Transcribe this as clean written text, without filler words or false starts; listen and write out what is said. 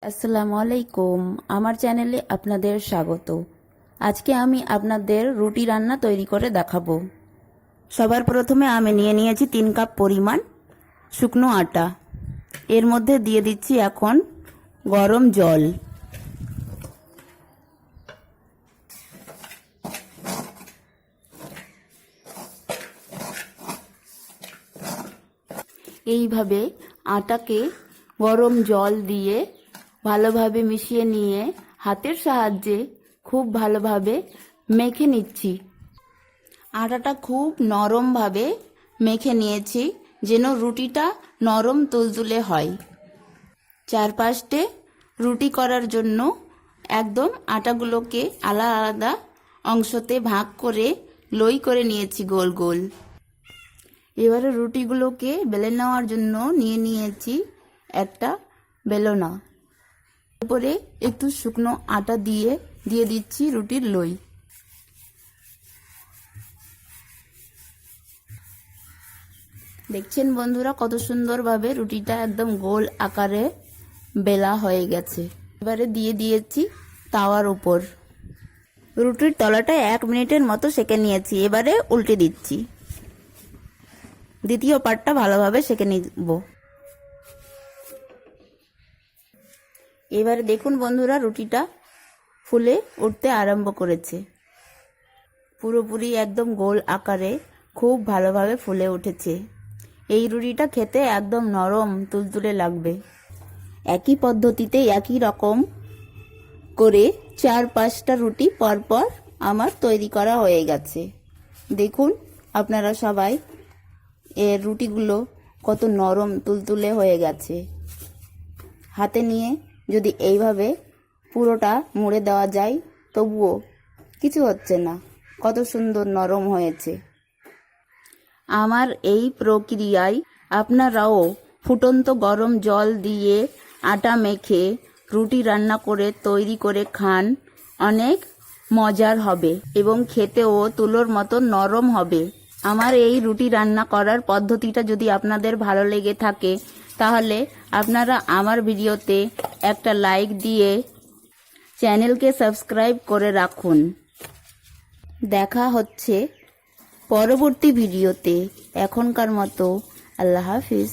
আসসালামু আলাইকুম। আমার চ্যানেলে আপনাদের স্বাগত। আজকে আমি আপনাদের রুটি রান্না তৈরি করে দেখাবো। সবার প্রথমে আমি নিয়ে নিয়েছি 3 কাপ পরিমাণ শুকনো আটা। এর মধ্যে দিয়ে দিচ্ছি এখন গরম জল। এইভাবে আটাকে গরম জল দিয়ে ভালোভাবে মিশিয়ে নিয়ে হাতের সাহায্যে খুব ভালোভাবে মেখে নিচ্ছি। আটাটা খুব নরমভাবে মেখে নিয়েছি যেন রুটিটা নরম তুলতুলে হয়। চারপাশে রুটি করার জন্য একদম আটাগুলোকে আলাদা আলাদা অংশতে ভাগ করে লই করে নিয়েছি গোল গোল। এবারে রুটিগুলোকে বেলে নেওয়ার জন্য নিয়ে নিয়েছি একটা বেলনা। উপরে একটু শুকনো আটা দিয়ে দিচ্ছি রুটির লই। দেখছেন বন্ধুরা কত সুন্দরভাবে রুটিটা একদম গোল আকারে বেলা হয়ে গেছে। এবারে দিয়ে দিয়েছি তাওয়ার উপর। রুটির তলাটা 1 মিনিটের মতো সেঁকে নিয়েছি। এবারে উল্টে দিচ্ছি। দ্বিতীয় পার্টটা ভালোভাবে সেঁকে নিব। এবারে দেখুন বন্ধুরা রুটিটা ফুলে উঠতে আরম্ভ করেছে। পুরোপুরি একদম গোল আকারে খুব ভালোভাবে ফুলে উঠেছে। এই রুটিটা খেতে একদম নরম তুলতুলে লাগবে। একই পদ্ধতিতে একই রকম করে 4-5টা রুটি পরপর আমার তৈরি করা হয়ে গেছে। দেখুন আপনারা সবাই এর রুটিগুলো কত নরম তুলতুলে হয়ে গেছে। হাতে নিয়ে যদি এইভাবে পুরোটা মুড়ে দেওয়া যায় তবুও কিছু হচ্ছে না, কত সুন্দর নরম হয়েছে। আমার এই প্রক্রিয়ায় আপনারাও ফুটন্ত গরম জল দিয়ে আটা মেখে রুটি রান্না করে তৈরি করে খান, অনেক মজার হবে এবং খেতেও তুলোর মতো নরম হবে। আমার এই রুটি রান্না করার পদ্ধতিটা যদি আপনাদের ভালো লেগে থাকে তাহলে আপনারা আমার ভিডিওতে একটা লাইক দিয়ে চ্যানেলকে সাবস্ক্রাইব করে রাখুন। দেখা হচ্ছে পরবর্তী ভিডিওতে। এখনকার মতো আল্লাহ হাফিজ।